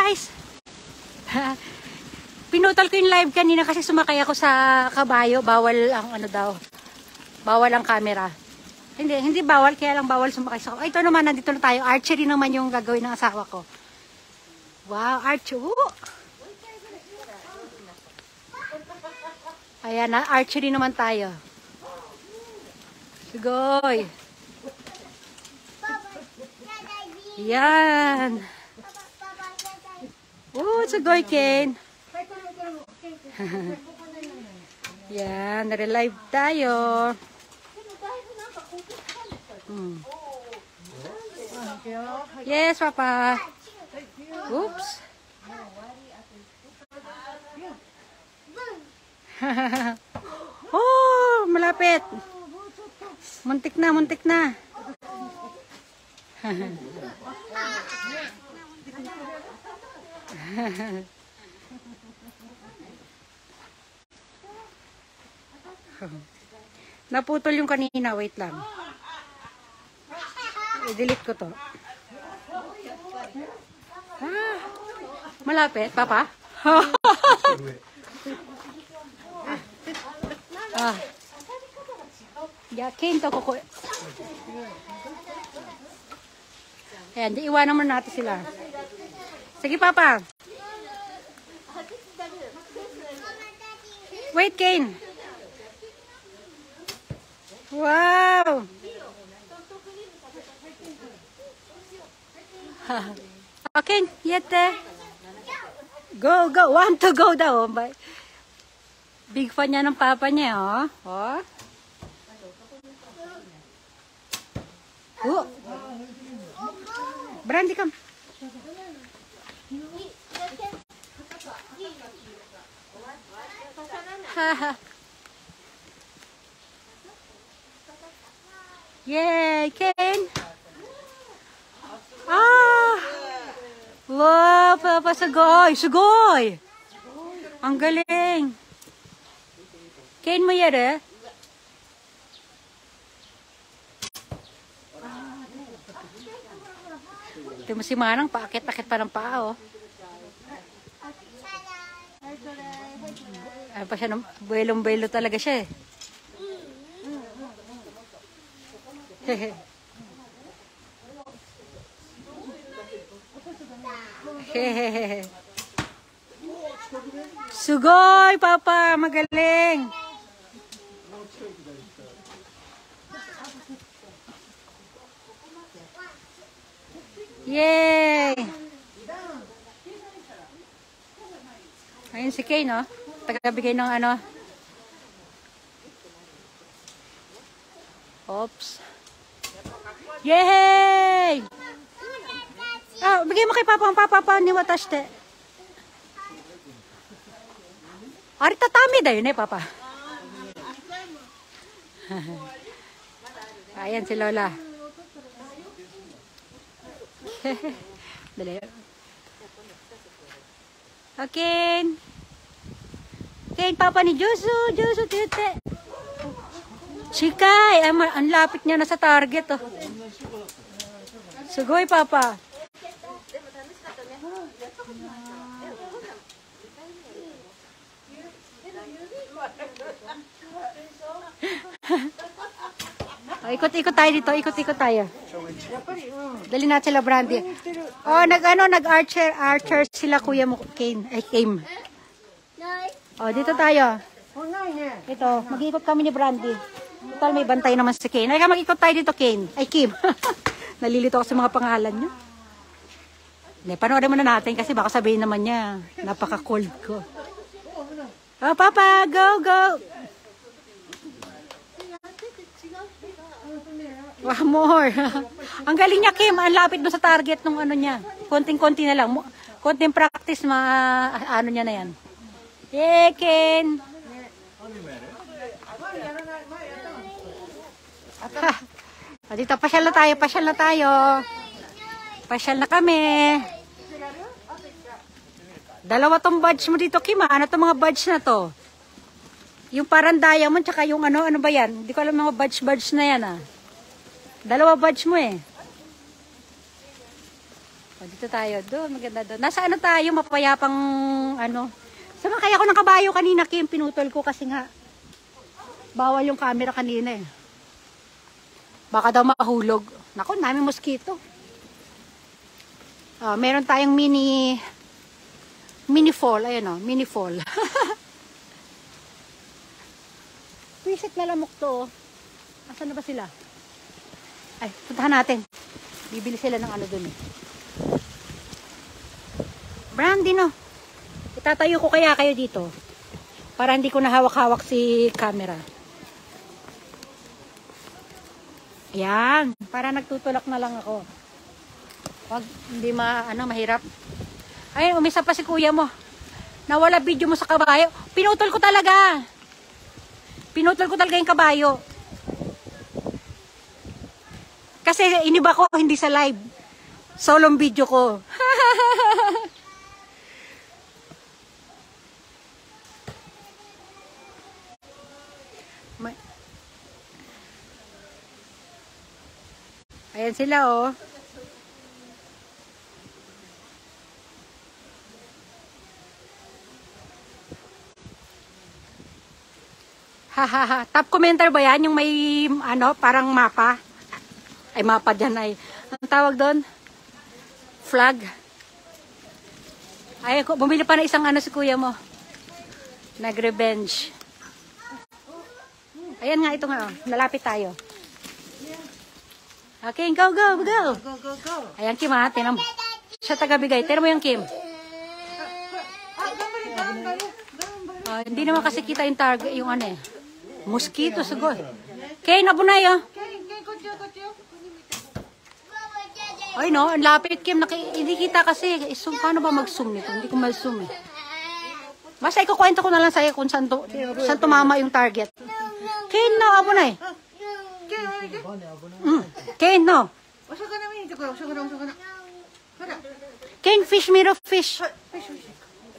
guys! Pinutol ko yung live kanina kasi sumakay ako sa kabayo. Bawal ang ano daw. Bawal ang camera. Hindi bawal, kaya lang bawal sumakay sa kabayo. Ito naman, nandito na tayo. Archery naman yung gagawin ng asawa ko. Wow, archery. Ayan na, archery naman tayo. Sugoy. Yan. Oh, sugoy, Ken. Yan, nare-live tayo. Yes, Papa. Oops. Oh, malapit. Muntik na, muntik na. Naputol yung kanina, wait lang. I-delete ko to. Ah, malapit, Papa. Ah. Yakin to kuko. Ayan, di iwanan mo natin sila. Sige, Papa. Wait, Kane. Wow. Okay, yete. Go, go. Want to go daw. Big fan niya ng papa niya, oh. Oh. Oh. Brandy, come. Haha. Yay, Ken. Ah. Wow, Papa, sugoy. Sugoy. Ang galing. Ken mo yere? Ito mo si Manang, paakit-akit pa ng paa, oh. Ay pa siya, buelong-buelo talaga siya, eh. Hehehe. Sugoy, Papa, magaling. Yay! Ayun si Kay, no? Tagabigay ng ano. Oops. Yay! Ah, bigay mo kay Papa. Ang Papa ni Watashte. Ari tatami da yun, eh, Papa. Ayan si Lola. Dali. Okay. Okay, Papa ni Josu. Josu, tite. Chikay. Ang lapit niya na sa target, oh. Sugoy, Papa. Oh, ikot-ikot tayo dito. Ikot-ikot tayo. Dali natin sila, Brandy. Oh, nag-archer sila, kuya mo, Kane. Ay, Kame. Oh, dito tayo. Ito, mag-ikot kami ni Brandy. Ito, may bantay naman si Kane. Ay, mag-ikot tayo dito, Kane. Ay, Kim. Nalilito ako sa mga pangalan niya. Hindi, panoorin muna natin kasi baka sabihin naman niya, napaka-cold ko. Oh, Papa, go, go. Wow, more. Ang galing niya, Kim. Ang lapit doon sa target ng ano niya. Konting-konti na lang. Konting practice, ano niya na yan. Yay, Ken. Dito, pasyal na tayo, pasyal na tayo. Pasyal na kami. Dalawa tong badge mo dito, Kim. Ano tong mga badge na to? Yung parang diamond, tsaka yung ano ba yan? Hindi ko alam mga badge na yan, ah. Dalawa badge mo, eh. O, dito tayo. Doon, maganda doon. Nasa ano tayo, mapayapang ano. Sumakay ako ng kabayo kanina, Kim. Pinutol ko kasi nga bawal yung camera kanina eh. Baka daw mahulog. Naku, namin mosquito. Meron tayong mini fall. Ayan o, mini fall. Wisit na lamok to. Asan na ba sila? Ay, puntahan natin. Bibili sila ng ano dun eh. Brandy no. Itatayo ko kaya kayo dito. Para hindi ko nahawak-hawak si camera. Yan. Para nagtutulak na lang ako. Wag, hindi mahirap. Ayun, umisa pa si kuya mo. Nawala video mo sa kabayo. Pinutol ko talaga. Pinutol ko talaga yung kabayo. Kasi iniba ko, hindi sa live. Solong video ko. Ayan sila oh. Hahaha. Top commenter ba yan? Yung may ano, parang mapa. Ay mapa dyan ay. Ang tawag doon? Flag. Ay, bumili pa na isang ano si kuya mo. Nag-revenge. Ayan nga, ito nga oh. Lalapit tayo. Okay, go, go, go. Go. Ayan, Kim ha. Tinam. Siya taga-bigay. Tira mo yung Kim. Hindi naman kasi kita yung target, yung ano eh. Mosquito, siguro. Okay, nabunay oh. Ay no, ang lapit Kim. Hindi kita kasi. Paano ba mag-zoom nito? Hindi ko mag-zoom eh. Basta ikukwento ko na lang sa'yo kung saan tumama yung target. Okay, no, abunay. Kane, no. Kane, fish, mirror fish.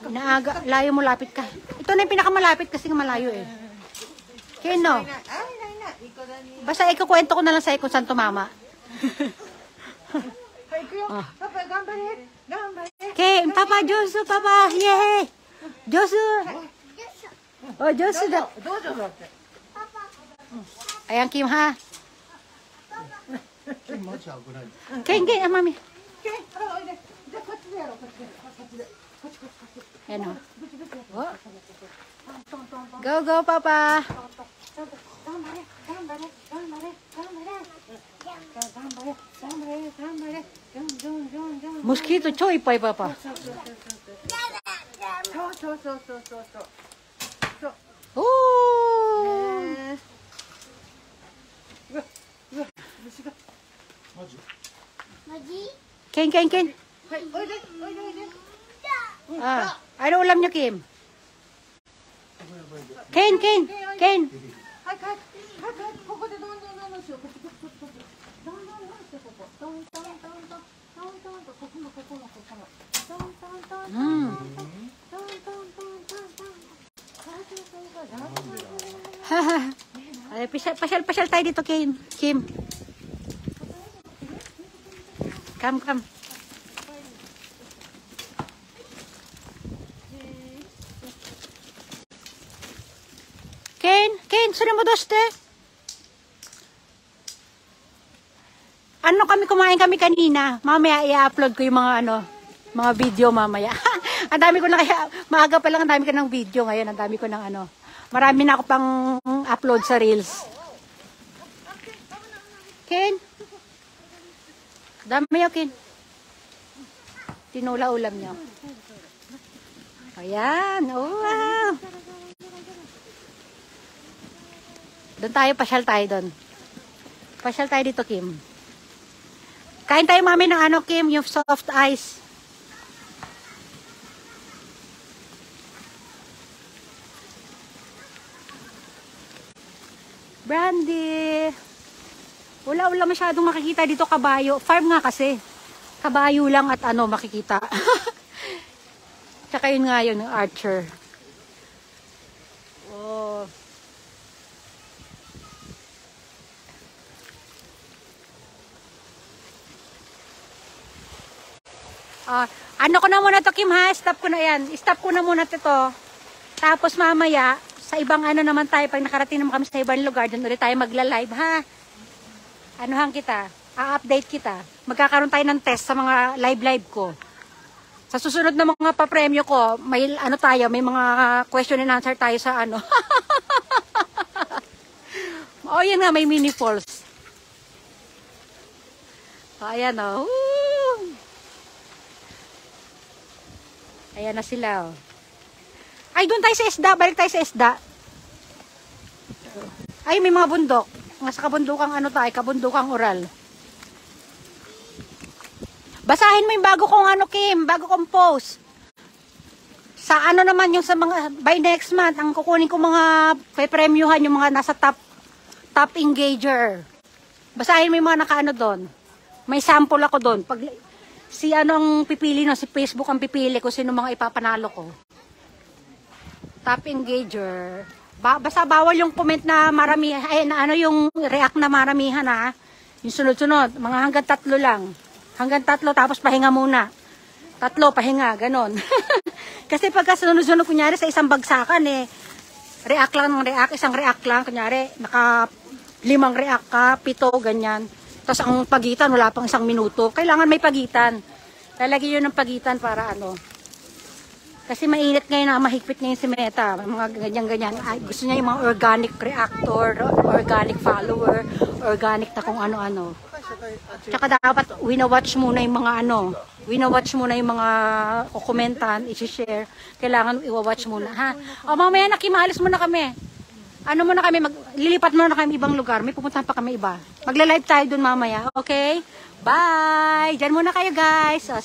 Naaga, layo mo, lapit ka. Ito na yung pinakamalapit kasi malayo eh. Kane, no. Basta ikukwento ko na lang sa'yo kung saan tumama. Kane, Papa, Josu, Papa, yay! Josu! Oh, Josu da. Ayan, Kim, ha? Kane, mami. Ayan, oh. Go, go, Papa. Mosquito, choy, pay, Papa. Oh! Ken. Ano ulam niya, Kim? Ken. Ay, pasyal tayo dito, Kim. Come. Ken, sino mo doste? Ano kumain kami kanina. Mamaya i-upload ko yung mga video mamaya. Ang dami ko na kaya, maaga pa lang ang dami ko ng video ngayon. Ang dami ko ng marami na ako pang upload sa Reels. Ken? Dami yun, Ken. Tinula ulam niya. Ayan. Oh, wow. Doon tayo, pasyal tayo doon. Pasyal tayo dito, Kim. Kain tayo mami ng Kim, yung soft ice. Brandy. Wala masyadong makikita dito, kabayo. Farm nga kasi. Kabayo lang at makikita. Tsaka yun nga yun, yung archer. Oh. Ano ko na muna to, Kim, ha? Stop ko na yan. Stop ko na muna to. Tapos mamaya, sa ibang ano naman tayo, pag nakarating naman kami sa ibang lugar, doon ulit tayo magla-live, ha? Anuhan kita, a-update kita. Magkakaroon tayo ng test sa mga live ko. Sa susunod na mga papremyo ko, may ano tayo, may mga question and answer tayo sa ano. O, yan nga, may mini falls. Ayan, o. Ayan na sila, o. Ay, doon tayo sa isda. Balik tayo sa isda. Ay, may mga bundok. Sa kabundukang ano tayo, kabundukang oral. Basahin mo yung bago kong ano, Kim, bago kong post. Sa ano naman yung sa mga, by next month, ang kukunin ko mga pe-premyuhan yung mga nasa top engager. Basahin mo yung mga nakaano doon. May sample ako doon. Pag si ano ang pipili no, si Facebook ang pipili ko sino mga ipapanalo ko. Top engager. Basta bawal yung comment na marami, ay na ano yung react na maramihan ha. Yung sunod-sunod, mga hanggang 3 lang. Hanggang 3 tapos pahinga muna. 3 pahinga, ganon. Kasi pagka sunod-sunod kunyari sa isang bagsakan react lang ng react, isang react lang kunyari naka 5 react ka, 7 ganyan. Tapos ang pagitan wala pang 1 minuto. Kailangan may pagitan. Lalagyan yun ng pagitan para ano. Kasi mainit ngayon na mahigpit ngayon si Meta. Mga ganyan-ganyan. Gusto niya yung mga organic reactor, organic follower, organic na kung ano-ano. Tsaka dapat wina-watch muna yung mga ano. Wina-watch muna yung mga kukomentan, i-share. Kailangan i-watch muna. Ha? O mamaya nakimahalis muna kami. Ano muna kami, lilipat muna kami ibang lugar. May pupuntahan pa kami iba. Magla-live tayo dun mamaya. Okay? Bye! Diyan muna kayo guys. O,